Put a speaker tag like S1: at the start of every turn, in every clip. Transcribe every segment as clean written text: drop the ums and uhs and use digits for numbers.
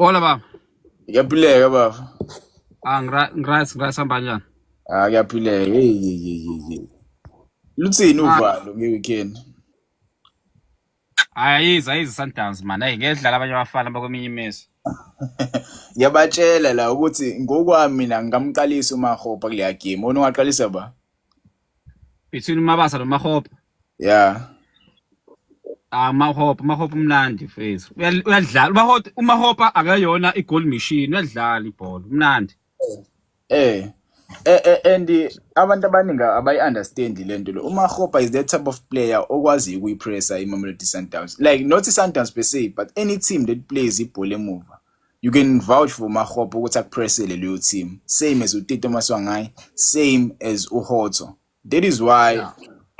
S1: Hola baba.
S2: Ngiyaphileka baba.
S1: Ngisihamba kanjani?
S2: Ngiyaphileka. Hey. Luthini
S1: Ma
S2: uvalo nge-weekend?
S1: ayizi Sundowns man. Hey, ngedlala abanye abafana bakweminye imizi.
S2: Ngiyabatshela la ukuthi ngokwami mina ngingamqalisa uMahopa kuleya game. Wona ungaqalisa ba?
S1: Between uMabasa noMahopa.
S2: Yeah.
S1: Mahopa umnandi mfethu. Uyadlala. uMahopa akayona i-goal machine, uyadlala ibhola. Umnandi.
S2: Eh. And abantu abaningi abayi-understand lento lo. uMahopa is that type of player okwazi ukuyipressa iMamelodi Sundowns. Like not Sundowns per se, but any team that plays ibhola emuva. You can vouch for uMahopa ukuthi akupressele leyo team. Same as uTito Maswangai, same as uHotso. That is why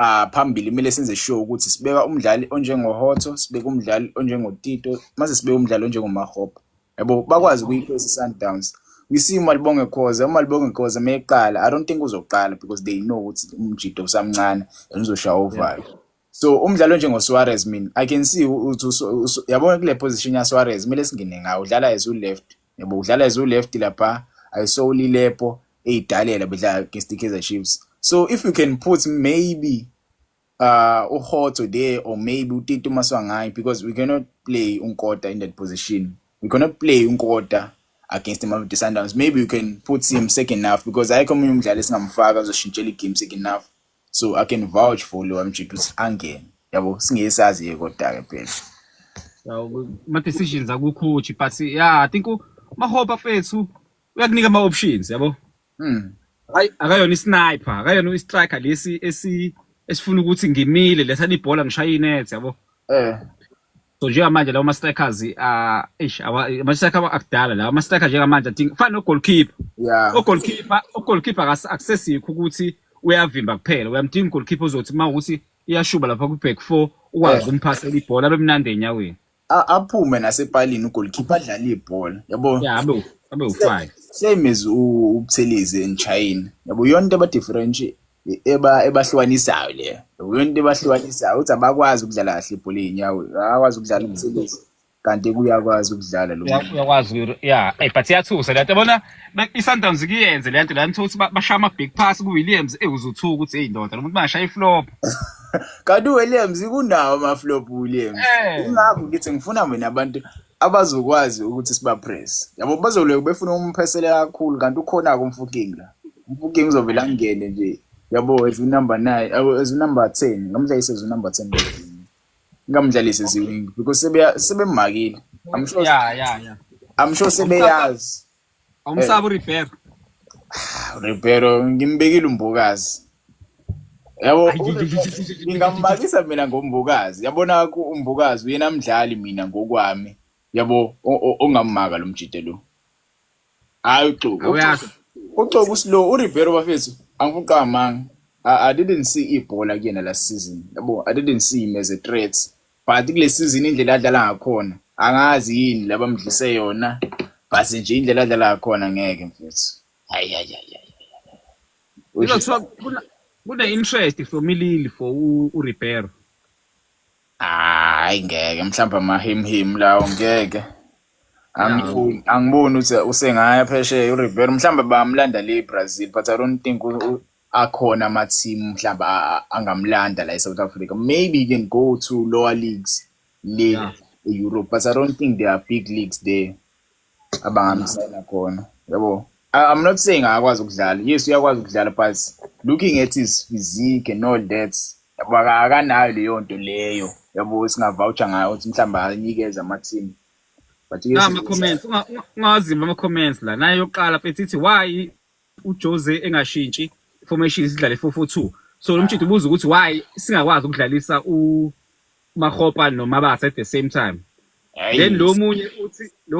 S1: Yeah.
S2: phambili kumele senze sure ukuthi sibeka umdlali onjengoHotso, sibeka umdlali onjengotito, mase sibeka umdlali onjengoMahopa. Yabo bakwazi ukuyipressa Sundowns. We see uMalibonge Khoza meyeqala. I don't think uzoqala because they know ukuthi umjito usamncane and uzoshaya
S1: Yeah.
S2: ovalo. So umdlalo njengoSuarez mina I can see ukuthi yabona kule position yaSuarez kumele singene ngayo udlala as u-left. Yabo udlala as u-left lapha ayisoli lepo eyidalela bedlala against Kaizer Chiefs. So if you can put maybe uHotso there or maybe uTito Maswangai because we cannot play uNkota in that position. We cannot play uNkota against the Mamelodi Sundowns. Maybe you can put him second half because ayikho omunye umdlali esingamfaka uzoshintshela igame second half. So I can vouch for lo amjito ukuthi angene. Yabo singesazi kodwa ke phela.
S1: So my decisions akucoach but yeah, I think uMahopa mfethu uyakunika ama-options, yabo. Akayona i-sniper, akayona i-striker lesi esifuna ukuthi ngimile lethana ibhola ngishaya inet, yabo. So njengamanje lawo ma-strikers ama-striker akudala lawo ama-striker njengamanje I think fana no-goalkeeper.
S2: Yeah.
S1: ugoalkeeper akusesikho ukuthi uyavimba kuphela. Uyamdinga ugoalkeeper ozothi mawukuthi iyashuba lapha ku-back four ukwazi ukumphasela ibhola abe mnandi enyaweni.
S2: Aphume nasepalini ugoalkeeper adlala ibhola. Yabo.
S1: Yeah, abe u-5.
S2: Same as uButhelezi in China. Yabo yonke into differentiate ebahlukanisayo le. Yonke into ebahlukanisayo uthi abakwazi ukudlala kahle ibhola enyawo. Akwazi ukudlala uButhelezi. Kanti kuyakwazi ukudlala lo.
S1: Uyakwazi yeah, but iyathusa lento yabona i-Sundowns kuyenze lento la nithothi bashaya ama-big pass ku-Williams uzothuka ukuthi hey ndoda lo muntu bangashaya iflop.
S2: Kanti uWilliams kunawo ama-flop Williams. Ingakho ngithi ngifuna mina abantu abazokwazi ukuthi sibapress. Yabo bazolwe befuna umphesele kakhulu kanti ukhona ke umfuking la. Umfuking uzovela ngene nje. Yabo as number 9, as number 10. Ngamdlalisa as number 10. Ngamdlalisa ziwing because sebemakile. I'm sure.
S1: Yeah.
S2: I'm sure sebeyazi.
S1: Awumsaba uRibeiro.
S2: Ribeiro ngimbekile umbukazi. Yabo ngingambakisa mina ngombukazi. Yabona ku umbukazi uyena mdlali mina ngokwami. Yabo ongamaka lo mjite lo. Hayi uxoxa slow uRibeiro bafethu angifuqa amanga. I didn't see ibhola kuyena last season. Yabo I didn't see him as a threat. But kule season indlela adlala ngakhona angazi yini labamdlise yona. Base nje indlela adlala ngakhona ngeke mfethu. Hayi.
S1: Kune interest from Milili for uRibeiro.
S2: Hayi ngeke mhlawumbe amahimhim lawo ngeke. Angiboni ukuthi usengaya phesheya uRibeiro mhlawumbe bamlanda le Brazil but I don't think akhona ama team mhlawumbe angamlanda la eSouth Africa. Maybe he can go to lower leagues Europe but I don't think there are big leagues there abangamsayina khona. Yabo I'm not saying akwazi ukudlala. Yes uyakwazi ukudlala but looking at his physique and all that yabo akanayo leyo nto leyo. Yabo singavoucher ngayo ukuthi mhlawumbe anikeza ama team. But yes
S1: ama-comments ungazima ama-comments la naye yokuqala mfethu ithi why uJose engashintshi formation sidlale 4-4-2. So lo mjito ubuza ukuthi why singakwazi ukudlalisa uMahopa noMabasa at the same time. Then lo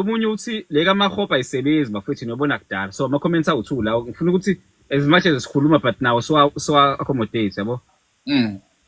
S1: munye uthi leka Mahopa isebenzi bafethu nobona kudala. So ama-comments awuthu la ngifuna ukuthi as much as sikhuluma but now so accommodate yabo.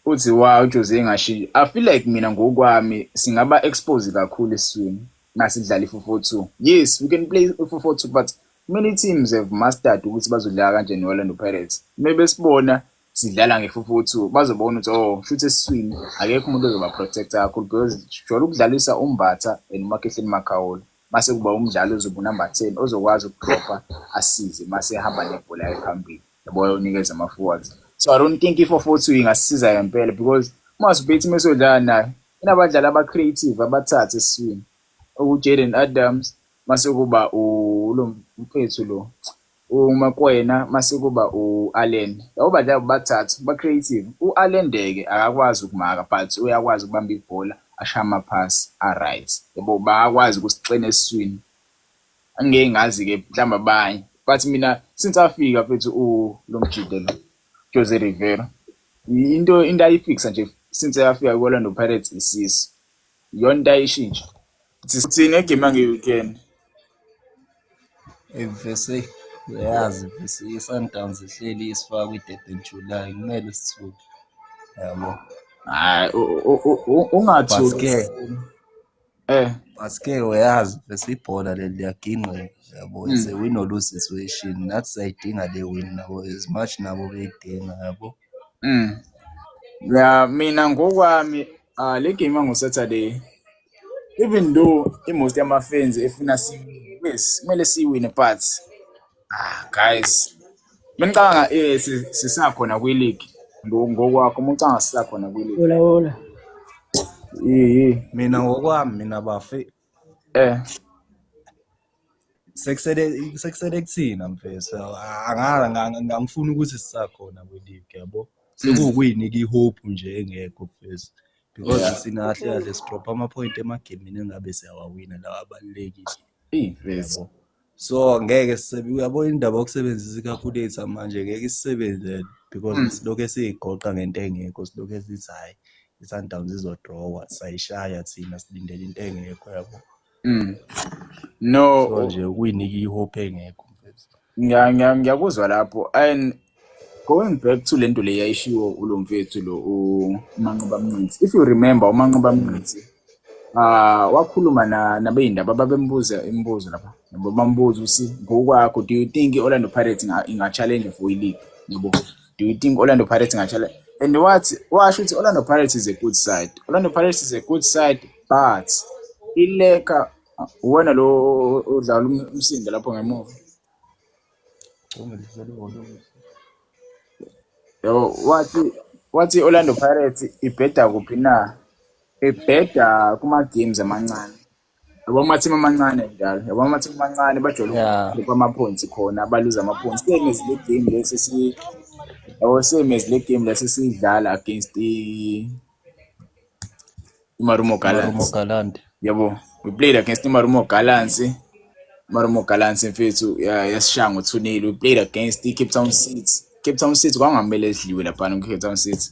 S2: Uthi wow uJose engashi. I feel like mina ngokwami singaba expose kakhulu eswini nasidlala i442. Yes, we can play i442 but many teams have mastered ukuthi bazodlala kanje noOrlando Pirates. Maybe sibona sidlala nge442 bazobona ukuthi shoot eswini akekho umuntu ozoba protect kakhulu because jwala ukudlalisa uMbatha and uMakehleni Makaula. mase kuba umdlali ozoba number 10 ozokwazi ukudropha asize mase ehamba nebhola ephambili yabo unikeza ama forwards. So I don't think i-4-4-2 ingasiza ngempela because uMazibethi mesodlala nayo inabadlali aba-creative abathathu esiswini okuJaden Adams mase kuba lo mfethu lo uMakwena mase kuba uAllen. Labo badlali bathathu ba-creative. uAllen Ndeke akakwazi ukumaka but uyakwazi ukubamba ibhola ashaya amaphasi a-right yabo bayakwazi ukusixena esiswini. Angeke ngazi-ke mhlawumbe abanye but mina since afika mfethu lo mjide lo Jose Rivera into ayifixa nje since yafika ku-Orlando Pirates isisi iyona into ayishintsha. Sithini egame yange-weekend?
S3: Vese uyazi vese i-Sundowns ihleli isifaka kwi-3 July kumele sithuke yabo.
S2: Hayi ungathuki.
S3: But-ke uyazi vese ibhola leli liyaginqeka yabo. It's a win or lose situation. Nathi sayidinga le win nabo as much nabo beyidinga yabo.
S2: Yeah, mina ngokwami le game yango-Saturday even though most yama-fans efuna kumele siwine but guys bengicabanga sisakhona kwi-league ngokwakho uma ucabanga sisakhona kwi-league.
S4: Hola.
S3: Mina ngokwami mina bafe sekusele kuthina mfethu angifuni ukuthi sisakhona kwi-league yabo. Sekuwukuyinika i-hope nje engekho mfethu because sina kahle kahle sidrop ama-point emagemini engabe siyawawina lawa abalulekile
S2: yabo.
S3: So ngeke uyabona indaba yokusebenzisa i-calculator manje ngeke isisebenzele because silokhu siyigoqa ngento engekho silokhu sithi hayi i-Sundowns izodrowa sayishaya thina silindele into engekho yabo.
S2: No
S3: so nje ukuyinika i-hope engekho mfethu.
S2: Ngiyakuzwa lapho and going back to lento le yayishiwo ulo mfethu lo uManqoba Mncinci. If you remember uManqoba Mncinci wakhuluma nabeyindaba babembuza imibuzo lapha yabo bambuza usi ngokwakho do you think Orlando Pirates inga-challenge for i-league yabo? Do you think Orlando Pirates inga-challenge? And washo ukuthi Orlando Pirates is a good side. Orlando Pirates is a good side but ileka wena lo udlala umsindo lapho ngemuva. Yabo wathi Orlando Pirates ibheda kuphi na? Ibheda kuma-games amancane. Yabo ama-team amancane njalo. Yabo ama-team amancane bajwayele ama-points khona baluza ama-points. Same as le game lesi same as le game lesi sidlala against iMarumo Gallants. Yabo we played against iMarumo Gallants. Marumo Gallants mfethu yasishaya ngo-2-0. We played against i-Cape Town City. Cape Town City kwangamele sidliwe lapha no-Cape Town City.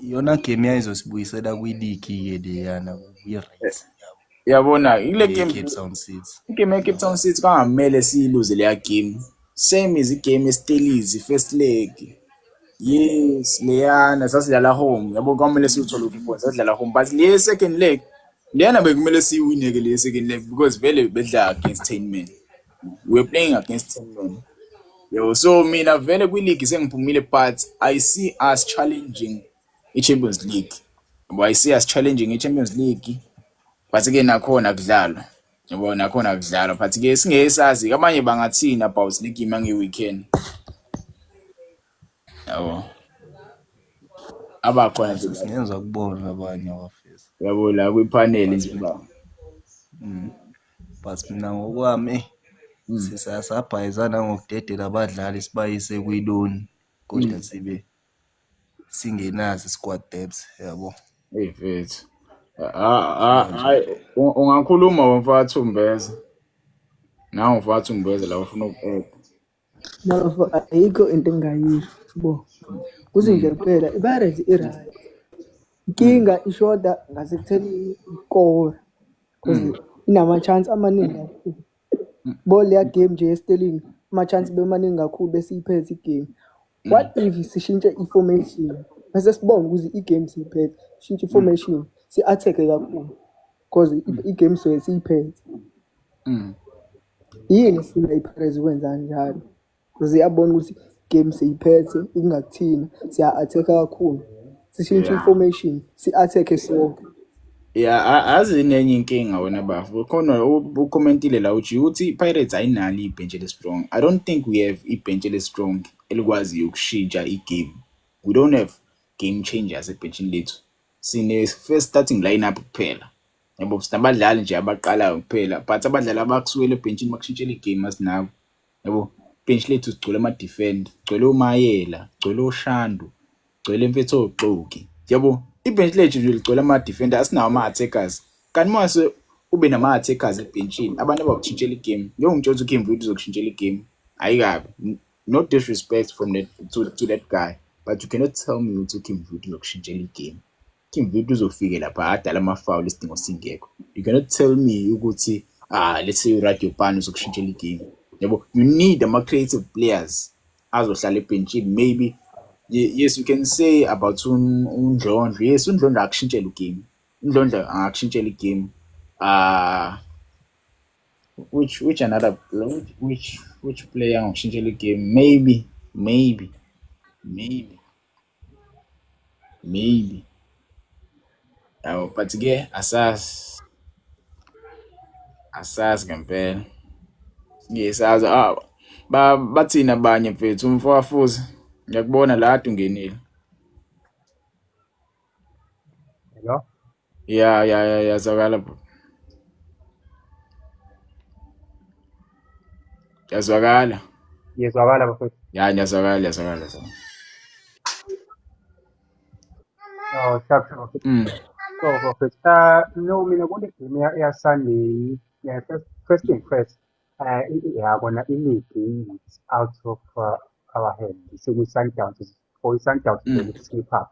S3: Yona game yayizosibuyisela kwi-league leyana kwi-right
S2: yabona ile game
S3: Cape Town City.
S2: Igame ye-Cape Town City kwangamele siyiluze leya game. Same as igame esitelizi first leg. Yes leyana sasidlala home yabo kwamele siwuthole u-points sasidlala home but le second leg leyana bekumele siyiwine-ke le second leg because vele bedla against 10 men. We were playing against 10 men. Yo, so mina vele kwi-league sengiphumile but I see us challenging i-Champions League. But I see us challenging i-Champions League but-ke nakhona kudlalwa. Yabo nakhona kudlalwa but-ke singesazi abanye bangathini about le game yange-weekend. Yabo abakhona nje
S3: singenza kubona abanye abafisa
S2: yabo la kwi-panel nje ba.
S3: But mina ngokwami sisasabhayizana ngokudedela abadlali sibayise kwi-loan kodwa sibe singenazi i-squad depth yabo.
S2: Mfethu hayi ungakhuluma wamfaka Thumbeza nawe ufaka Thumbeza la ufuna uku-add.
S4: No, ayikho into engingayisho bo. Kuze nje kuphela iPirates i-right. Inkinga ishoda ngasekutheni ikore because inama-chance amaningi kakhulu. Ball ya game nje ye-Sterling ama-chance bemaningi kakhulu bese iphethe igame. What if sishintshe i-formation bese sibonga ukuthi igame siyiphethe shintshe i-formation si-attack-e kakhulu because igame soye siyiphethe. Yini sifuna iPirates ukwenza njalo because iyabona ukuthi game siyiphethe ingakuthina siya-attack-a kakhulu sishintshe i-formation si-attack-e sonke.
S2: Yeah, azinenye inkinga wena bafu. Khona ucommentile la uthi Pirates ayinalo ibhench strong. I don't think we have ibhench strong elikwazi ukushintsha igame. We don't have game changers ebhenchini lethu. Sine first starting lineup kuphela. Yabo sinabadlali nje abaqalayo kuphela, but abadlali abakusuke ebhenchini bakushintshela igame asinabo. Yabo bench lethu sigcwele ama defend, gcwele uMayela, gcwele uShandu, gcwele Mfethu Oxoki. Yabo ibench lethu nje ligcwele ama defender asinawo ama attackers. Kanti mase ube nama attackers ebenchini abantu abakushintshela igame. Ngiyongitshela uKim Vidi uzokushintshela igame. Ayikabi. No disrespect from to that guy, but you cannot tell me ukuthi uKim Vidi uzokushintshela igame. Kim Vidi uzofike lapha adala ama foul isidingo singekho. You cannot tell me ukuthi let's say uRadio Pan uzokushintshela igame. Yabo you need ama creative players azohlala ebenchini. Maybe yes you can say about uNdlondlo. Yes uNdlondlo akushintshela igame. uNdlondlo akushintshela igame. Which another which player angakushintshela igame? Maybe. But ke asazi ngempela. Ngiyasazi bathina abanye mfethu umfowafuzi. Ngiyakubona la ade ungenile.
S5: Hello?
S2: Yazwakala bro. Yazwakala.
S5: Yezwakala bafethu.
S2: Ngiyazwakala.
S5: Oh, sharp bafethu. So bafethu, no mina kule game ya Sunday, yeah, first thing first, yabona i-league is out of our hands. So we Sundowns for Sundowns to slip up,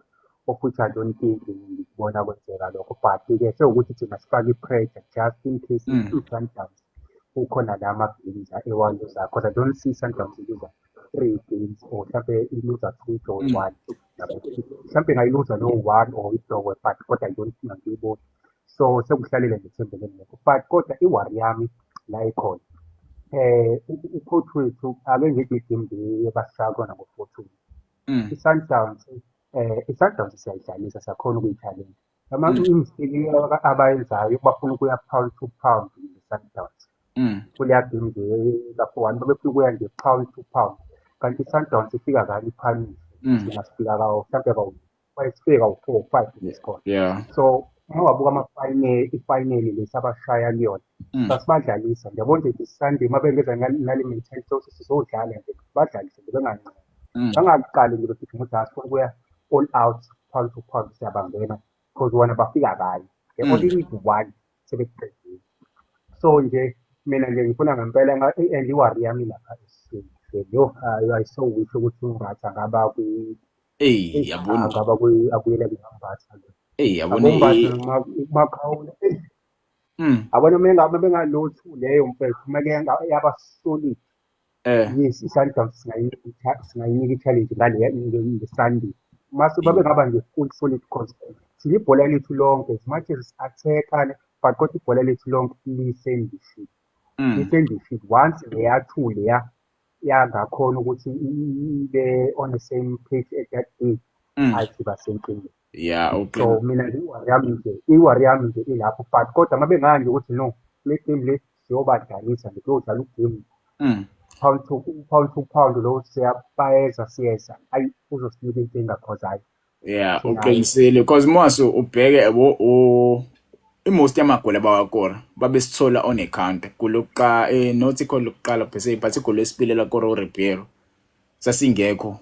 S5: of which I don't think ngibona kwenzeka lokho, but ke sekuthi thina sifake i-pressure just in case i-Sundowns ukhona la ama-games ewaluza, because I don't see Sundowns iluza 3 games or mhlampe iluza 2 or 1. Mhlampe ngayiluza no 1 or i-draw, but kodwa I don't think ngiyibona. So sekuhlalile ngithembele ngekho, but kodwa i-worry yami la ikhona. Ucoach wethu ake ngithi game basakona ngo-4-2. I-Sundowns siyayidlalisa siyakhona ukuyithalela. Imistake abayenzayo bafuna ukuya pound to pound ne-Sundowns. Kuleya game lapho one babefuna ukuya nge-pound to pound. Kanti i-Sundowns ifika kanye iphambili. Thina sifika kawo mhlampe bayisifika kawo-4 or 5 ngesikole.
S2: Yeah.
S5: So uma wabuka ifinali lesi abashaya kuyona, sasibadlalisa. Ngiyabona ukuthi Sunday uma bengeza nale mentality sizodlala nje badlalise bengancane. Bangaqali nje bethi ukuthi asifuna ukuya all out pound to pound siyabangena because wona bafika kanye. They only need one sebeqedile. So nje mina nje ngifuna ngempela and iwari yami lapha yo I so wish ukuthi ungathi angaba
S2: yabona
S5: angaba abuyela ngambatha.
S2: Yabona
S5: Makhawula abona bengalothi leyo mfethu kumele yaba solid. Yes, i-Sundowns singayinika i-challenge nge-Sunday. Mase babengaba nje full solid because thina ibhola lethu lonke as much as attack-ane but kodwa ibhola lethu lonke lisendishini. Lisendishini once leya 2 leya yangakhona ukuthi ibe on the same page at that day ayithi basenkingeni.
S2: Yeah, okay.
S5: So mina iwari yami nje ilapho but kodwa ngabe nganje ukuthi no le game le siyobadlalisa ngiyodlala ugame pound to pound lo siyapayeza siyeza ayi uzosinika inkinga cause ayi
S2: yeah uqinisile because mase ubheke most yamagoli abawakora babesithola on account kuloqa not call lokuqala bese but igoli lesiphilela koro Ribeiro sasingekho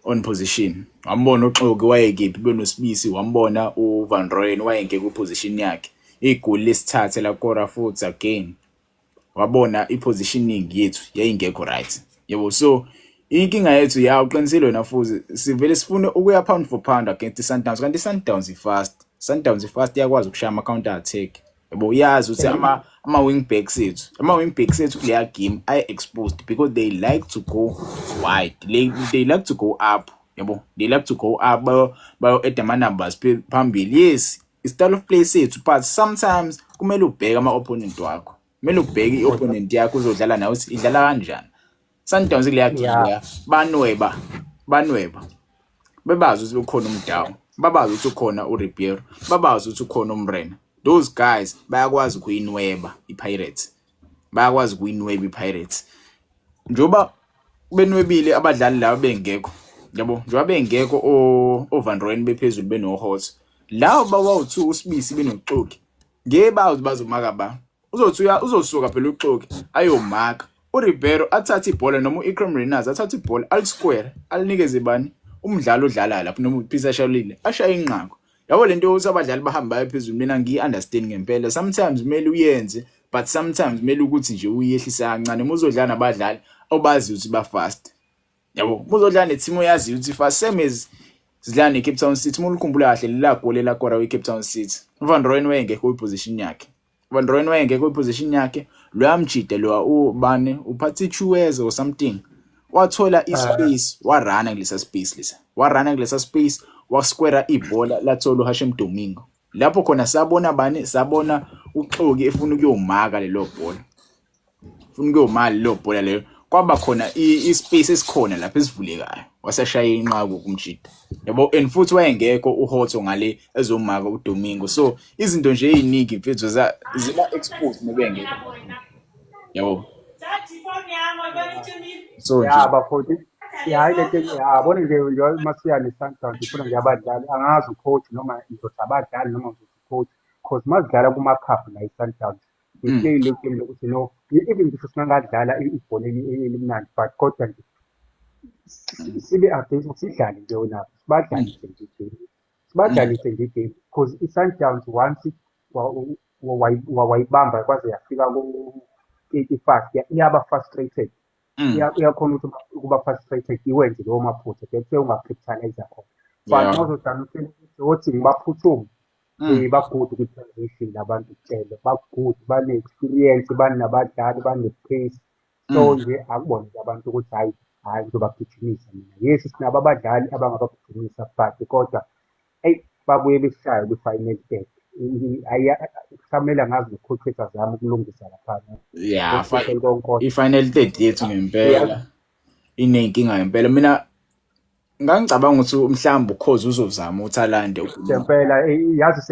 S2: on position. Wambona uXoki wayekephi benosibisi, wambona uVan Rooyen wayengeke ku position yakhe. Igoli lesithathe la kora futhi again wabona ipositioning yethu yayingekho right. Yebo, so inkinga yethu ya uqinisile wena futhi sivele sifune ukuya pound for pound against iSundowns kanti iSundowns fast yakwazi ukushaya ama counter attack. Yebo, uyazi ukuthi ama wing backs ethu kuleya game are exposed because they like to go wide. They like to go up. Yebo, they like to go up bayo add ama numbers phambili. Yes, style of play sethu but sometimes kumele ubheke ama opponent wakho. Kumele ubheke i-opponent yakho uzodlala nayo ukuthi idlala kanjani. Sundowns kuleya game banweba. Bebazi ukuthi ukhona uMdawu, babazi ukuthi ukhona uRibeiro, babazi ukuthi ukhona uMrena. those guys bayakwazi ukuyinweba iPirates. Bayakwazi ukuyinweba iPirates. Njoba benwebile abadlali laba bengekho. Yabo, njoba bengekho Van Rooyen bephezulu benoHot. Lawo bawu2 uSibisi benoXoki. Ngeke bazomaka ba. Uzosuka phela uXoki ayomaka. uRibeiro athatha ibhola noma uIkram Reynolds athatha ibhola alisquare alinikeze bani umdlalo odlala lapho noma uPeter Shalile ashaya inqako. Yabo lento yokuthi abadlali bahamba baye phezulu mina ngiyi-understand ngempela. Sometimes kumele uyenze but sometimes kumele ukuthi nje uyehlisa kancane. Uma uzodlala nabadlali obazi ukuthi ba-fast. Yabo, uma uzodlala ne-team oyaziyo ukuthi fast same as sidlala ne-Cape Town City. Uma ulikhumbula kahle lela goli lakora kwi-Cape Town City. uVan Rooyen wayengekho kwi-position yakhe. uVan Rooyen wayengekho kwi-position yakhe. Loya mjide lo ubani uPatrick Chukwueze or something. Wathola ispace warana kulesa space lesa. Warana kulesa space wasquare ibhola lathola uHashim Domingo. Lapho khona sabona bani sabona uXoki efuna ukuyomaka lelo bhola. Ufuna ukuyomaka lelo bhola leyo. Kwaba khona ispace esikhona lapha esivulekayo. Wasashaya inqaku kumjida. Yabo and futhi wayengekho uHotho ngale ezomaka uDomingo. So izinto nje eziningi mfethu zila exposed nebengekho. Yabo. So
S5: ya bafowethu hayi le nto yabona nje masiya ne-Sundowns ifuna nje abadlali angazi ucoach noma ngizothi abadlali noma ngizothi ucoach because masidlala kuma-cup la i-Sundowns ngiplay le game lokuthi no even ngisho singangadlala ibhola elimnandi but kodwa nje sibe-update sidlale nje nabo sibadlalise nje igame sibadlalise nje igame because i-Sundowns once wayibamba kwaze yafika ku-85 iyaba-frustrated. Iyakhona ukuba frustrated iwenze leyo maphutha bese ungacapitalize khona but mawuzodana uthi ngibaphuthuma bagood kwi-transition labantu kucela bagood bane-experience banabadlali bane-pace so nje akubona nje abantu ukuthi hayi ngizobagijimisa mina yes sinabo abadlali abangabagijimisa but kodwa babuye beshaye kwi-final third. Kusamele ngazi nocoach wethu azame ukulungisa laphana.
S2: Yeah, i-final third yethu ngempela inenkinga ngempela. Mina ngangicabanga ukuthi mhlawumbe ukhozi uzozama uThalande
S5: ngempela yazi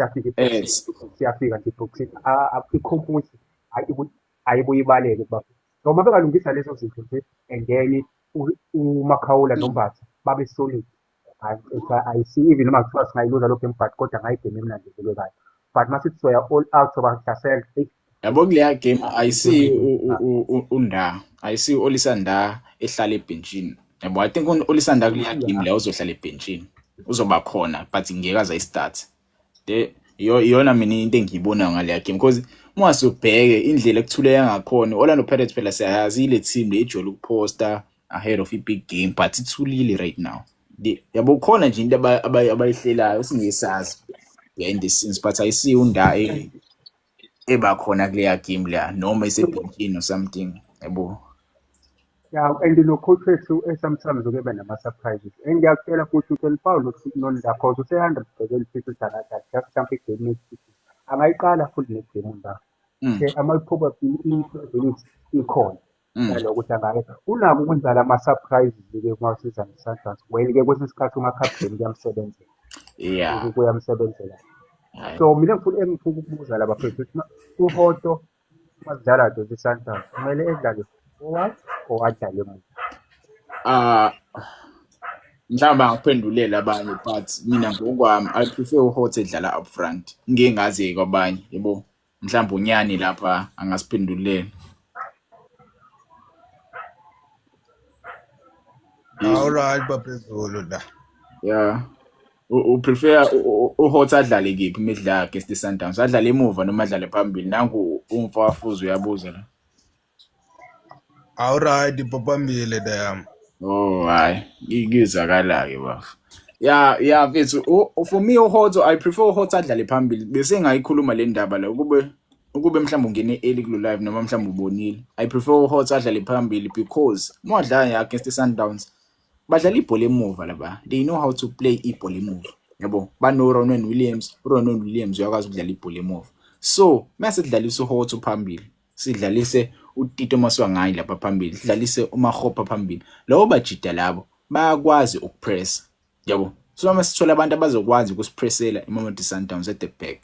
S5: siyafika nje boxing ikhomputha ayibuye ibaleke kuba noma bengalungisa lezo zinto nje and then uMakhawula noMbatha babe solid. I see even noma kuthiwa singayiluza lokho emibhathi kodwa ngayibhema emnandi elekayo but masithi soya all out sobahlasela.
S2: Yabo kuleya game I see Olisanda ehlala ebhenchini. Yabo I think Olisanda kuleya game la uzohlala ebhenchini uzoba khona but ngeke aze ayistart. Iyona mina into engiyibona ngaleya game because uma subheke indlela ekuthuleka ngakhona Orlando Pirates phela siyazi ile team le ijole ukuposta ahead of a big game but ithulile right now. Yabo khona nje into abayihlelayo singesazi behind the scenes but I see unda eba khona kuleya game la noma isebhenchini or something. Yabo
S5: yeah and no-coach wethu sometimes ukeba nama-surprises and ngiyakutshela futhi ukuthi Paulo Nonda cause use-100% fit uDalada just mhlawumbe igame angayiqala futhi negame la ama-probability ikhona yalo ukuthi angayenza unako ukwenza lama-surprises-ke mawusiza ne-Sundowns well-ke kwesinye isikhathi umakapteni kuyamsebenzela so mina engifuna ukubuza laba bafethu ukuthi uHotho masidlala nje i-Sundowns kumele edlale forward or adlale emuva.
S2: Mhlawumbe angiphendulela abanye but mina ngokwami I prefer uHotho edlala up front. Ngeke ngazi kwabanye yebo mhlawumbe unyani lapha angasiphendulela.
S6: Alright baphezulu la.
S2: Yeah. Prefer uHotho adlale kiphi imidlalo against iSundowns? Adlale emuva noma adlale phambili? Nangu umfafuzo uyabuza la.
S6: Alright phambili damn.
S2: Oh hayi ngizakala ke bafu. Yeah mfethu for me uHotho I prefer uHotho adlale phambili. Bese ngayikhuluma le ndaba la ukube mhlawumbe ungene early ku live noma mhlawumbe ubonile. I prefer uHotho adlale phambili because uma adlala against iSundowns badlala ibhola emuva laba. They know how to play ibhola emuva. Yabo bano Ronwen Williams uyakwazi ukudlala ibhola emuva. So mase sidlalisa uHotho phambili. Sidlalise uTito Maswanganyi lapha phambili. Sidlalise uMakgopa phambili. Labo bajida labo bayakwazi ukupress. Yabo. So uma sithola abantu abazokwazi ukusipressela iMamelodi Sundowns at the back.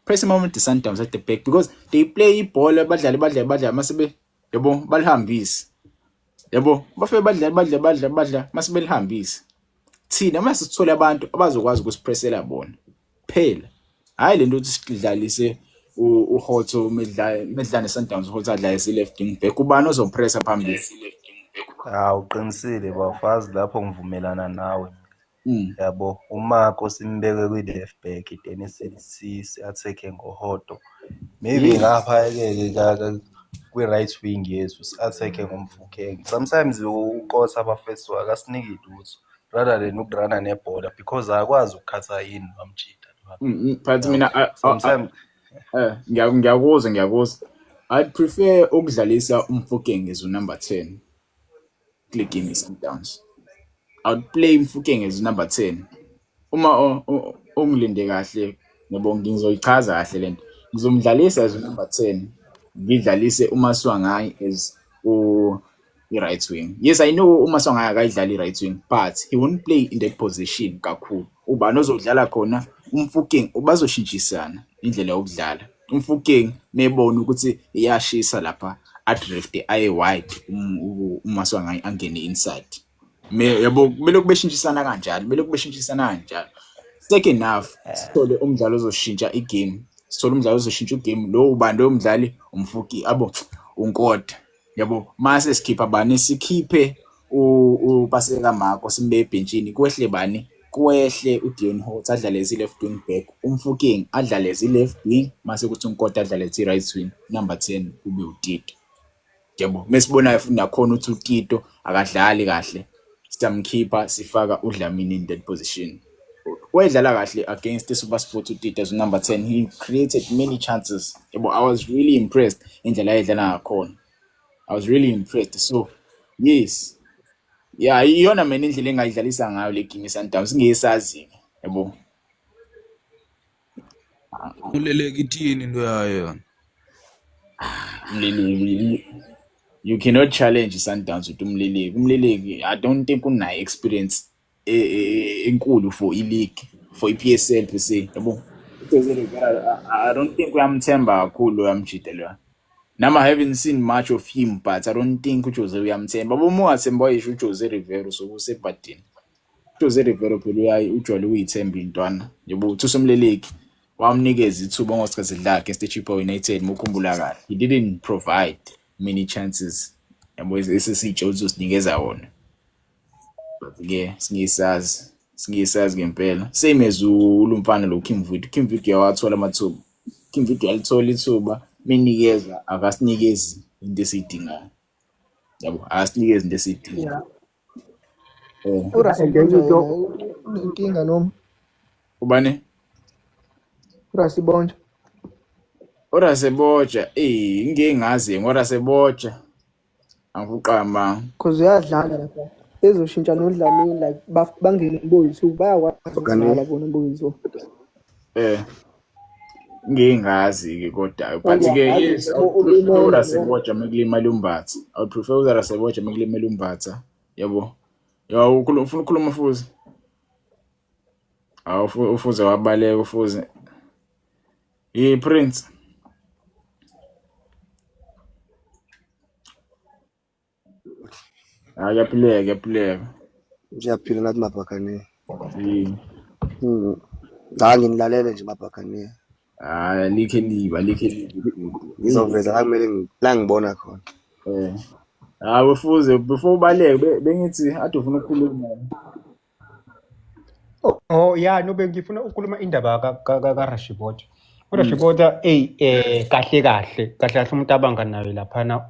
S2: press moment Sundowns at the back because they play ibhola badlala mase yabo balihambise yabo bafike badla mase belihambise thina mase sithola abantu abazokwazi ukusipressela bona phela hayi lento ukuthi sidlalise uHotho medlane Sundowns uHotho adlalise left wing back ubani ozopressa phambili
S3: Uqinisile bafazi lapho ngivumelana nawe. Yabo uMarco simbeke kwi-left back then si-attack ngoHotho. Maybe ngapha ke kwi-right wing yethu si-attack ngomfukeng. Sometimes uqotha abafethu akasiniki lutho rather than ukurana nebhola because akwazi ukukhatha yini bamjida.
S2: But mina
S3: sometimes
S2: ngiyakuzwa I'd prefer ukudlalisa umfukeng as number 10 kule game Sundowns. I'd play Mfukeng as number 10. Uma ungilinde kahle ngiyabonga ngizoyichaza kahle lento. Ngizomdlalisa as number 10. Ngidlalise uMaswangayi as i-right wing. Yes, I know uMaswangayi akayidlala i-right wing, but he won't play in that position kakhulu. Ubani ozodlala khona uMfukeng bazoshintshisana indlela yokudlala. Umfukeng mebona ukuthi iyashisa lapha adrift aye wide uMaswangayi angene inside. Yabo kumele kubeshintshisana kanjalo. Second half sithole umdlalo ozoshintsha igame. Lo ubani umdlali umfuki uNkota. Yabo mase sikhipha bani sikhiphe uPaseka Marco simbe ebhenchini kwehle bani kwehle uDion Hotz adlale left wing back umfukeng adlale left wing mase kuthi uNkota adlale right wing number 10 kube uTito. Yabo mesibona nakhona ukuthi uTito akadlali kahle sitamkhipha sifaka uDlamini in that position. Wayedlala kahle against the SuperSport uTito as number 10. He created many chances. Yabo I was really impressed indlela ayedlala ngakhona. I was really impressed. So yes, yeah, iyona mina indlela engayidlalisa ngayo le game Sundowns ngiyesazi yabo.
S6: Uleleke ithini into yayo
S2: Mleleki, you cannot challenge Sundowns with umleleki. I don't think unayo experience enkulu for i-league for iPSL per se yabo. I don't think uyamthemba kakhulu uyamjida lo. Nama I haven't seen much of him, but I don't think uJose uyamthemba. Babo ungathemba yisho uJose Rivero sokusebhadini. uJose Rivero phela ujwayele uyithemba intwana. Yebo uthi somleleki wamnikeza ithuba ngosikhathi lakhe against Chippa United mukhumbula kahle. He didn't provide many chances. Yabo esesitsho uzosinikeza wona. But ke singisazi ngempela. Same as ulumfana lo Kim Vidi yawathola amathuba. Kim Vidi alithola ithuba minikeza akasinikezi into esidingayo. Yabo akasinikezi into esidingayo.
S4: Inkinga noma
S2: Ubani?
S4: Rasibonja.
S2: Oraseboja ngeke ngazi ngoraseboja. Angiqama.
S4: Cause uyadlala lapha. Ezoshintsha noDlamini like bangene boyithu bayakwazi ukudlala bona boyithu.
S2: Ngingazi ke kodwa but ke yes Oraseboja mekulimala umbatha. I would prefer Oraseboja mekulimala umbatha. Yabo. Ya ufuna ukukhuluma futhi. Ufuze wabaleka ufuze. Prince. Yaphileka.
S7: Ngiyaphila nathi mabhakane.
S2: Nginilalele
S7: nje mabhakane.
S2: Likhe liba.
S7: Ngizoveza kumele la ngibona khona.
S2: Ufuze before ubaleke bengithi ade ufuna ukukhuluma.
S5: Yeah, no bengifuna ukukhuluma indaba kaRashibota. uRashibota kahle umuntu abanganayo laphana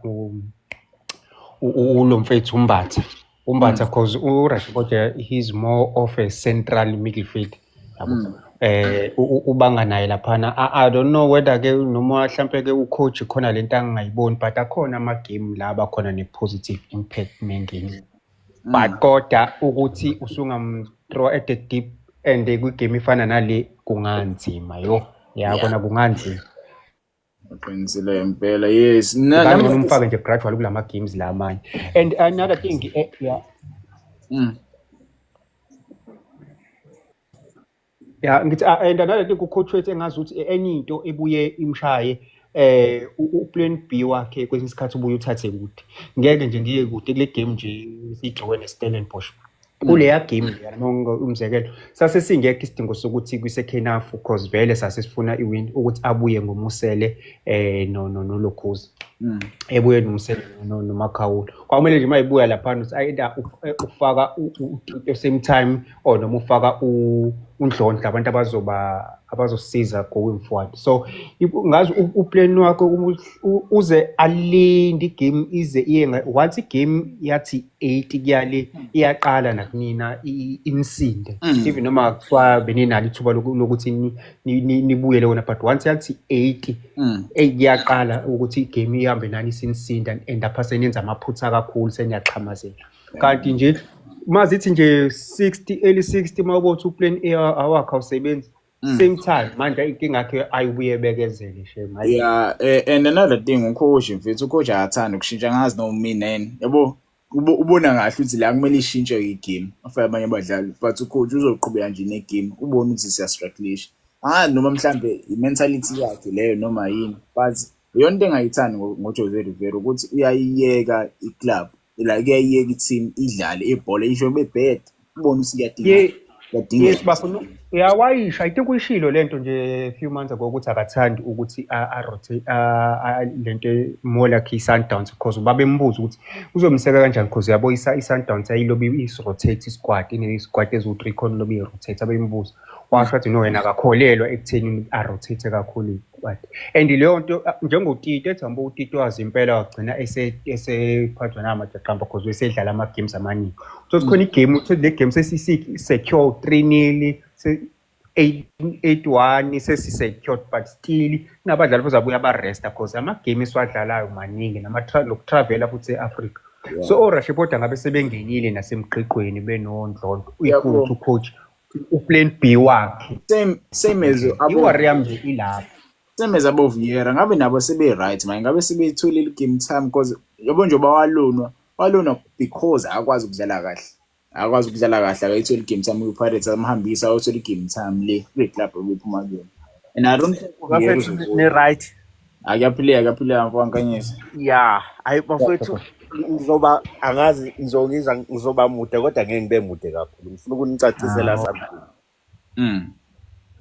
S5: ulomfethu umbatha cause uRashibota he's more of a central midfield yabo. Ubanganayo laphana I don't know whether ke noma mhlambe ke ucoach khona lento angayiboni but akhona ama game la abakhona ne positive impact mengeni. But kodwa ukuthi usungam throw at the deep end ku game ifana nale kunganzima yabona kunganzima.
S2: Uqinisile impela yes.
S5: Nami umfake nje gradually kulama games la manje. And another thing Yeah, ngithi and another thing ucoach wethu engazi ukuthi enye into ebuye imshaye uplan B wakhe kwesinye isikhathi ubuye uthathe kude. Ngeke nje ngiye kude kule game nje sigxowe neStellenbosch. Kuleya game leya noma umzekelo sase singekho isidingo sokuthi kwisecond half because vele sase sifuna iwin ukuthi abuye ngomusele nolokhozi. Ebuye nomusele noMakhawula. Kwamele nje mayibuya lapha uthi either ufaka same time or noma ufaka uNdlondla abantu abazosiza going forward. So ngazi uplan wakho uze alinde igame ize iye once igame yathi 8 kuyale iyaqala nakunina imsinde even noma kuthiwa beninalo ithuba lokuthi nibuyele wona but once yathi 8 kuyaqala ukuthi igame ihambe nani sinsinda and apha senenza amaphutha kakhulu seniyaxhamazela kanti nje mazithi nje 60 early 60 mawubothi uplan A awakha usebenzi same time manje inkinga yakhe ayibuye bekezele shema.
S2: Yeah, and another thing ucoach mfethu ucoach ayathanda ukushintsha ngazi noma mina yabo ubona kahle ukuthi la kumele ishintshe igame afike abanye abadlali but ucoach uzoqhubeka nje negame ubona ukuthi siyastrugglisha noma mhlambe imentality yakhe leyo noma yini but yona into engayithandi ngoJose Rivera ukuthi uyayiyeka iclub like uyayiyeka iteam idlale ibhola isho bebad ubona ukuthi kuyadinga.
S5: Yes bafuna uyawayisha I think uyishilo lento nje few months ago ukuthi akathandi ukuthi rotate lento more like iSundowns because babembuza ukuthi uzomseka kanjani because yabo iSundowns ayilobi is-rotate isquad squad ezu3 khona lobi rotate abembuza washo athi no wena akakholelwa ekutheni rotate kakhulu but and leyo nto njengotito ethamba utito wazi impela wagcina esephathwa namajaqamba because wesedlala ama games amaningi so sikhona igame uthi le game secure 3-0 8-1 sesisecured but still nabadlali bazabuya baresta because ama game esiwadlalayo maningi nokutravel futhi eAfrica so oRashipota ngabe sebengenile nasemgqiqweni benondlondo uyikhulu coach uplan B wakhe
S2: same as
S5: iWarrior nje ilapha
S2: same as abo Vieira ngabe nabo sebe right manje ngabe sebetholile game time because yabo nje bawalona because akwazi ukudlala kahle akayitholi game time uPirates amhambisa awutholi game time le club obephuma kuyona and I don't think
S8: ne right
S2: akaphila mfowakankanyisa
S8: yeah ayi bafethu ngizoba angazi ngizoba mude kodwa ngeke ngibe mude kakhulu ngifuna ukunicacisela something.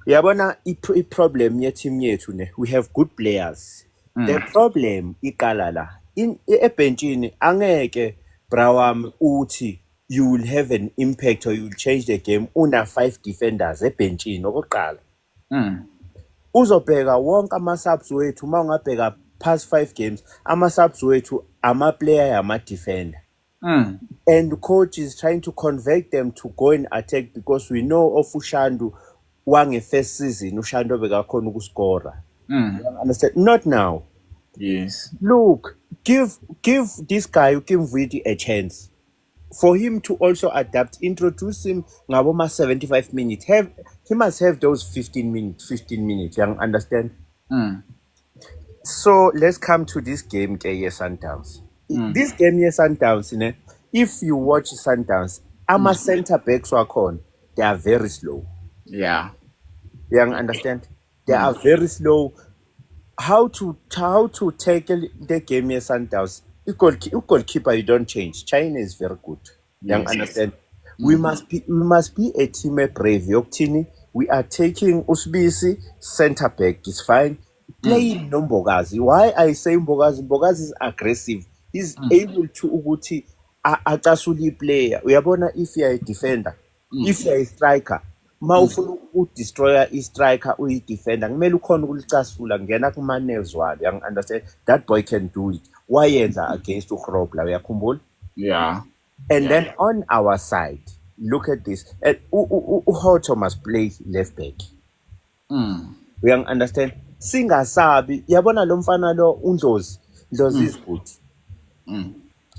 S8: Yabona i-problem ye-team yethu ne we have good players. The problem iqala la ebenchini angeke brawami uthi you will have an impact or you will change the game una 5 defenders ebenchini okoqala. Uzobheka wonke ama-subs wethu uma ungabheka past 5 games ama-subs wethu ama-player ama-defender. And the coach is trying to convert them to go and attack because we know of Ushandu wange first season uShandu bekakhona ukuscora. Understand? Not now.
S2: Yes.
S8: Look, give this guy Ukimvidi a chance for him to also adapt. Introduce him ngaboma 75 minutes. He must have those 15 minutes. You understand? So let's come to this game, Sundowns. This game, Sundowns, if you watch Sundowns, ama center backs wakon, they are very slow.
S2: Yeah.
S8: You understand? They are very slow. How to tackle the game, Sundowns? Goalkeeper, you don't change. China is very good. You understand? We must be a team brave. Yoktini, we are taking Usbisi center back. It's fine. Play no Mbogazi. Why I say Mbogazi? Mbogazi is aggressive. He's able to uguti atasuli player. Uyabona if you are a defender, if you are a striker, ma ufuna destroyer is striker or defender. Kumele ukhona ukulicasula ngena kuma nerves walo. You understand? That boy can do it. Why yenza against uGrobler? Uyakhumbula?
S2: Yeah.
S8: And then on our side, look at this. Uhoto must play left back. We understand? Singasabi, yabona lo mfana lo uNdlozi. Ndlozi is good.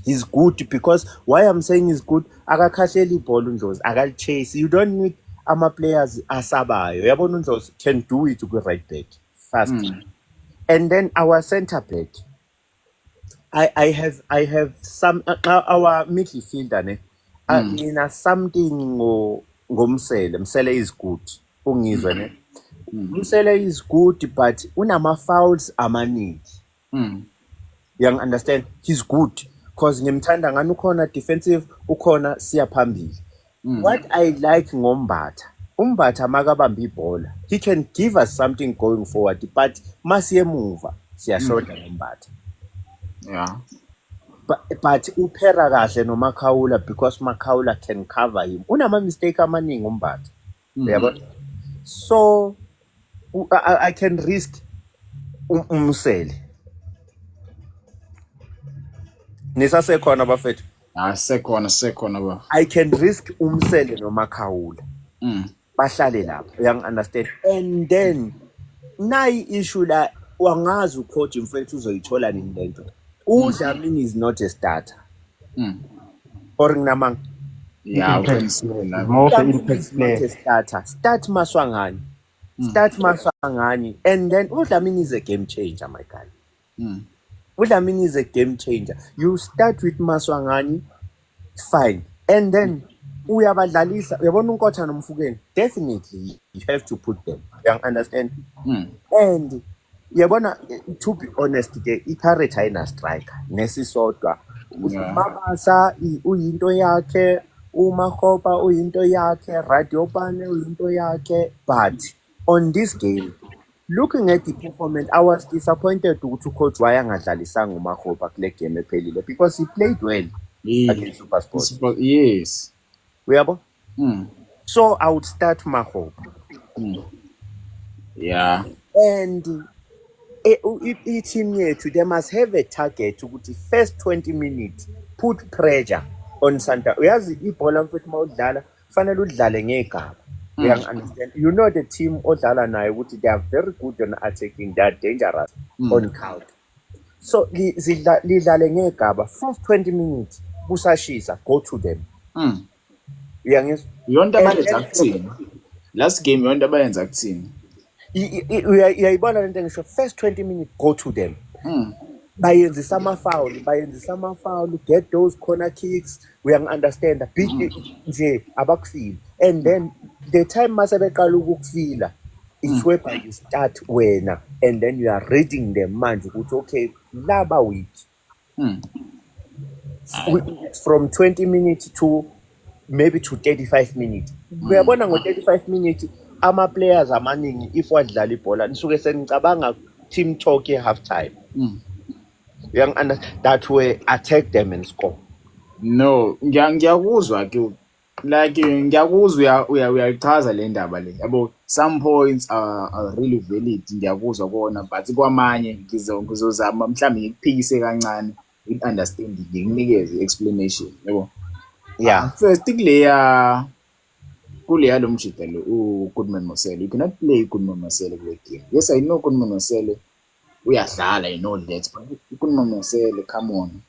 S8: He's good because why I'm saying he's good, akakhahleli ibhola uNdlozi, akalichase. You don't need ama players asabayo. Yabona uNdlozi can do it to go right back fast. And then our center back. I have some our midfielder ne. Mina something ngomsele. Msele is good. ungizwe ne. Msele is good but unama-fouls amaningi. You understand? He's good because ngimthanda ngani ukhona defensive ukhona siya phambili. What I like ngombatha, umbatha makabamba ibhola, he can give us something going forward but masiye emuva siyashoda ngombatha.
S2: Yeah.
S8: But uphera kahle noMakhawula because Makhawula can cover him. Unama mistake amaningi umbatha. Uyabona? So I can risk Msele. Nisasekhona bafethu.
S2: Sekhona ba.
S8: I can risk Msele noMakhawula. Bahlale lapho. You understand? And then nayi issue la wangazi ucoach mfethu uzoyithola nini lento. Udlamini is not a starter. Or nginamanga.
S2: Yeah,
S5: Most impact
S8: Is not a
S5: player.
S8: starter. Start Maswangani. And then Udlamini is a game changer, my guy. Udlamini is a game changer. You start with Maswangani, fine. And then uyabadlalisa, uyabona uNkotha noMfukeni. Definitely you have to put them. You understand? And yabona, to be honest, iPirates ayina striker nesisodwa. Mabasa uyinto yakhe, uMakgopa uyinto yakhe, Radiopane uyinto yakhe. But on this game, looking at the performance, I was disappointed to coach why angadlalisanga uMakgopa kule game ephelile because he played well against SuperSport.
S2: Yes.
S8: Uyabo? So I would start Makgopa.
S2: Yeah.
S8: And team yethu, they must have a target to the first 20 minutes put pressure on Santa. Uyazi ibhola mfethu mawudlala fanele udlale ngegaba. You understand? You know the team odlala nayo ukuthi they are very good on attacking, they are dangerous on count. So lidlale ngegaba first 20 minutes kusashisa, go to them. Uyangizwa?
S2: Yonke abayenza kuthini? Last game yonke abayenza kuthini?
S8: Uyayibona lento ngisho first 20 minutes go to them. Bayenzisa ama-foul, get those corner kicks. We understand big nje abakufeel. And then the time mase beqala ukufila, it's whereby you start wena and then you are reading them manje ukuthi okay laba week. From 20 minutes to maybe to 35 minutes. Uyabona ngo-35 minutes ama-players amaningi if wadlala ibhola nisuke senicabanga team talk half time. And that way attack them and score.
S2: No, ngiyakuzwa ke like ngiyakuzwa uyayichaza le ndaba le. Yabo some points are really valid ngiyakuzwa kona but kwamanye ngizozama mhlambe ngikuphikise kancane with understanding ngikunikeze explanation yabo.
S8: Yeah.
S2: First kuleya lo mjida lo uGoodman Mosele. You cannot play Goodman Mosele kule game. Yes, I know Goodman Mosele uyadlala, I know that, but Goodman Mosele, come on.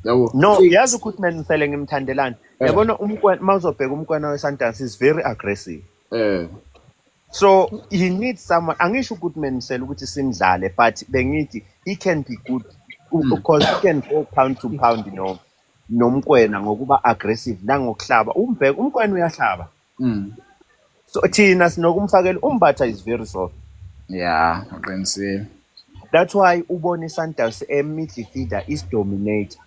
S8: No, yazi uGoodman Mosele ngimthandelani. Yabona umkwana mawuzobheka umkwana weSundowns is very aggressive. So he needs someone. Angisho uGoodman Mosele ukuthi simdlale but bengithi he can be good because he can go pound to pound, you know. Nomkwena ngokuba aggressive nangokuhlaba umkwena uyahlaba. So thina sinokumfakela umbatha is very soft.
S2: Yeah, aqinisile.
S8: That's why ubona iSundowns midfielder is dominator.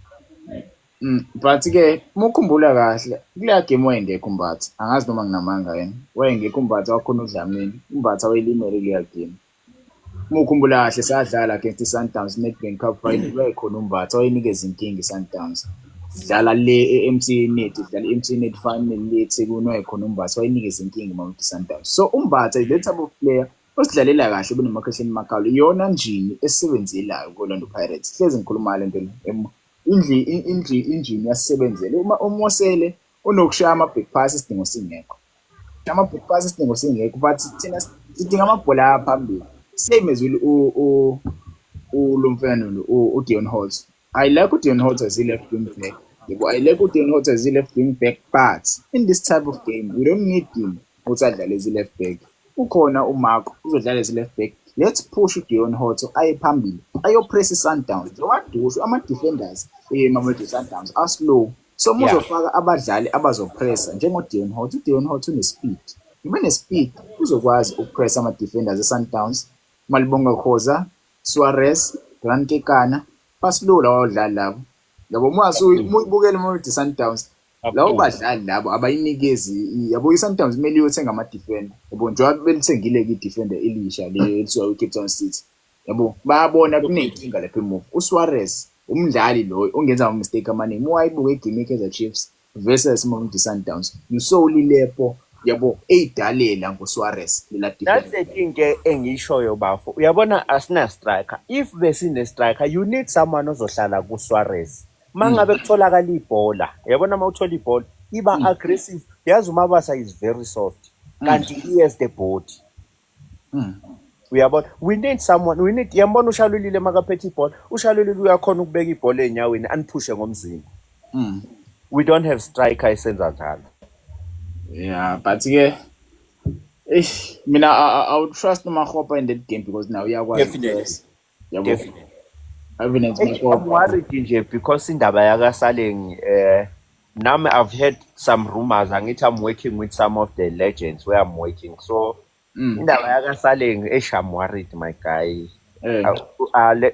S2: But ke mukhumbula kahle kuleya game wayengekho umbatha, angazi noma nginamanga yena wayengekho umbatha wakhona uDlamini, umbatha wayelimele kuleya game. Mukhumbula kahle sadlala against iSundowns Nedbank Cup final wayekhona umbatha wayenikeza inkinga iSundowns. Dlala le MTN net, dlala MTN net final le eThekwini wayekhona umbatha wayenikeza inkinga mawuthi Sundowns. So umbatha is the type of player osidlalela kahle kunoMakhehleni Makhawula, iyona njini esebenzelayo kuOrlando Pirates. Hleze ngikhuluma lento le. Injini yasebenzele uma uMosele unokushaya ama-back pass isidingo singekho. Ama-back pass isidingo singekho but thina sidinga amabhola phambili. Same as lo mfana lo uDeon Holt. I like uDeon Holt as a left wing back. I like uDeon Holt as a left wing back, but in this type of game we don't need him ukuthi adlale as a left back. Ukhona uMarco uzodlala as a left back. Let's push uDeon Holt aye phambili. Ayopress iSundowns. Wadusho ama-defenders Mamelodi Sundowns are slow. So muzofaka abadlali abazopressa njengoDeon Holt. uDeon Holt unespeed. speed uzokwazi ukupress ama defenders eSundowns. Malibonga Khoza, Suarez, Grant Kekana, basilula wawudlala labo. Yabo uyibukele uma uthi Sundowns, lawo badlali labo abayinikezi yabo iSundowns kumele iyothenga ama defender. Yabo njengoba belithengile ke defender elisha le elisiwa eCape Town City. Yabo bayabona kunenkinga lapha emuva. uSuarez umdlali lo ongenza ama mistake amaningi. Wayibuka igame eKaizer Chiefs versus Mamelodi Sundowns. Usolilapho yabo eyidalela ngoSuarez lela defender.
S8: That's the thing engishoyo bafo. Uyabona asina striker. If besine striker, you need someone ozohlala kuSuarez. Mangabe kutholakala ibhola. Uyabona mawuthola ibhola, iba aggressive. Yazi uMabasa is very soft. Kanti he has the body. Uyabona, we need someone, yambona uShalulile makaphethe ibhola. UShalulile uyakhona ukubeka ibhola enyaweni anipushe ngomzimba. We don't have striker esenza njalo.
S2: Yeah, but yeah, mina I would trust Makgopa in that game because now
S8: Definitely.
S2: Definitely.
S8: I'm worried nje because indaba yakaSaleng nami I've heard some rumors angithi I'm working with some of the legends where I'm working. So indaba yakaSaleng I'm worried my guy.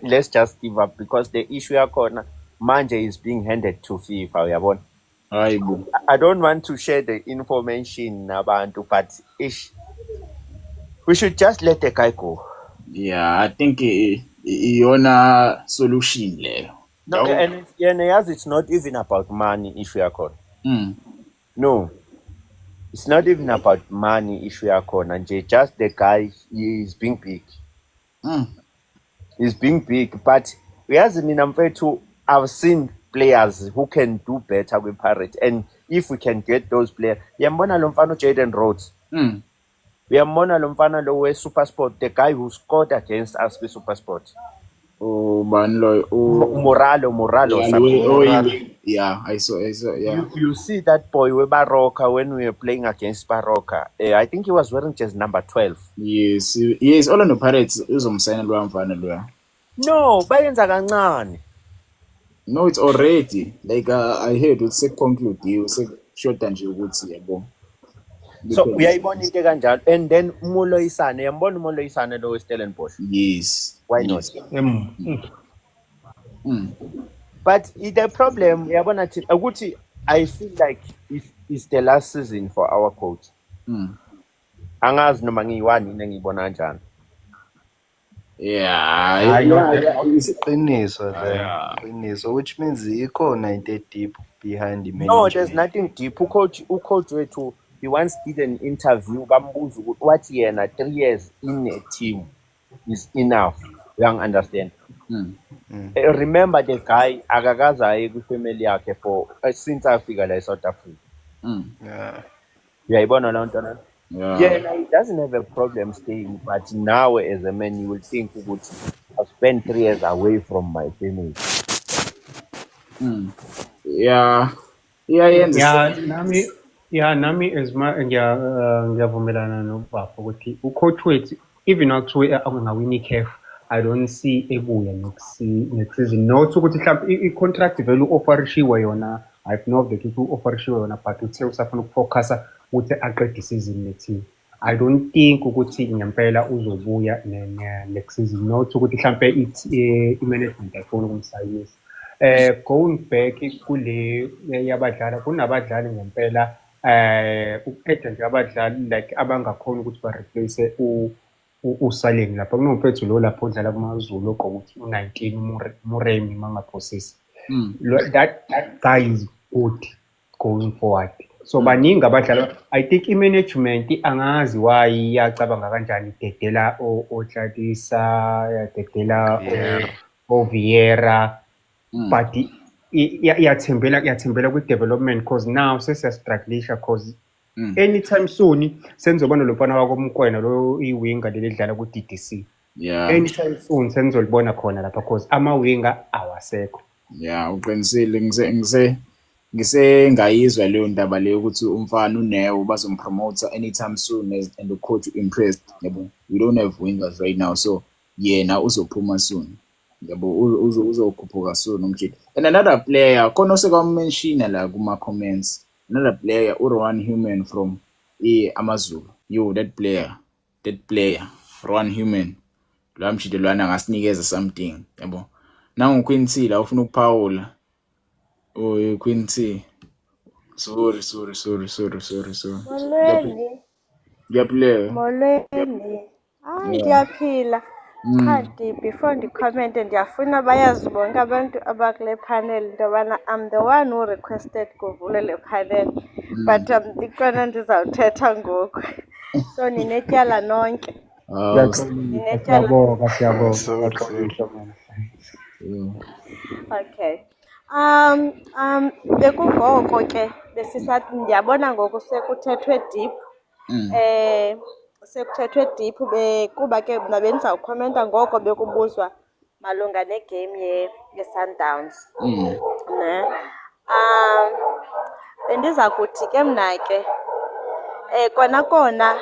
S8: Let's just give up because the issue yakhona manje is being handed to FIFA uyabona. I don't want to share the information nabantu but we should just let the guy go.
S2: Yeah, I think iyona solution leyo.
S8: No, and yes, it's not even about money issue yakhona. No. It's not even about money issue yakhona nje, just the guy is being big. He's being big, but uyazi mina mfethu I've seen players who can do better with Pirates, and if we can get those players, yambona lo mfana Jaden Rhodes. Yambona lo mfana lo we SuperSport, the guy who scored against us with SuperSport.
S2: Moralo. Yeah, I saw. Yeah.
S8: You see that boy with Baroka when we were playing against Baroka. I think he was wearing just number 12.
S2: Yes. All on the Pirates uzomsayina lo mfana lo.
S8: No, bayenza kancane.
S2: No, it's already like I heard it's a conclude short nje ukuthi yabo.
S8: So uyayibona into kanjalo, and then Moloisane, yambona Moloisane lo Stellenbosch.
S2: Yes.
S8: Why not? But the problem yabona ukuthi I feel like it's the last season for our coach. Angazi noma ngiyiwani ngibona kanjani.
S2: Yeah.
S3: Qiniso, which means ikhona into deep behind the management.
S8: No, there's nothing deep. Ucoach wethu, he once did an interview bambuza ukuthi what yena 3 years in a team is enough. You understand? Remember the guy akakaze aye kwifamily yakhe for since afika la eSouth Africa. Uyayibona lo nto na? Yeah, he doesn't have a problem staying, but now as a man you will think ukuthi I've spent 3 years away from my family.
S5: Nami ngiyavumelana nobaba ukuthi ucoach wethu even akuthiwe angawini iCAF, I don't see ebuya next season. Not ukuthi mhlawumbe i-contract vele u-offerishiwe yona, I've know that u-offerishiwe yona, but uthe usafuna ukufocusa ukuthi aqede season neteam. I don't think ukuthi ngempela uzobuya next season. Not ukuthi mhlawumbe i-management ayifuna ukumsayinisa. Going back kule yabadlali, kunabadlali ngempela u-agent abadlali like abangakhona ukuthi ba-replace uSaleng lapha. Kunomfethu lo lapho odlala kumaZulu ogqoka ukuthi u19 Muremi mangaphosisi. That guy is good going forward. So baningi abadlali. I think i-management angazi why yacabanga kanjani dedela oTladisa, dedela Vieira, but yathembela kwi-development because now sesiyastrugglisha because anytime soon senzobona lo mfana wako Mkwena lo iwinga lelidlala ku-DDC. Anytime soon senzolibona khona lapha because ama-winga awasekho.
S2: Uqinisile ngise leyo ndaba leyo ukuthi umfana uNeo bazompromote anytime soon and the coach impressed. Yabo, we don't have wingers right now, so yena uzophuma soon. Yabo, uzokhuphuka soon umjidi. And another player khona oseka-mention la kuma comments, another player uRowan Human from AmaZulu. yo that player Ron Human lo mshito lwana ngasinikeza something yabo nangu Queen T la ufuna ukuphawula Queen T sorry
S9: Molweni,
S2: ngiyaphila
S9: molweni. Hayi
S2: yeah
S9: ndiyaphila. Kanti before ndicommente ndiyafuna bayazi bonke abantu abakule panel into yobana I'm the one who requested kuvule le panel but ndikhona ndizawuthetha ngoku. So ninetyala nonke.
S5: Siyaxolisa, siyabonga.
S7: Sorry.
S5: Siyaxolisa, man.
S9: Okay. Bekungoko ke besisathi ndiyabona ngoku sekuthethwe deep. Sekuthethwe deep kuba ke mna bendizawukhomenta ngoko bekubuzwa malunga negame ye-Sundowns. Ne? Bendiza kuthi ke mna ke kona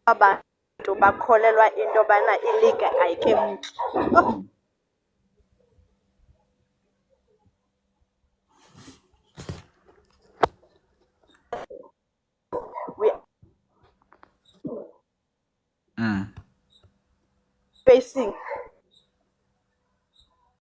S9: abantu bakholelwa into yobana iliga ayikemki. We facing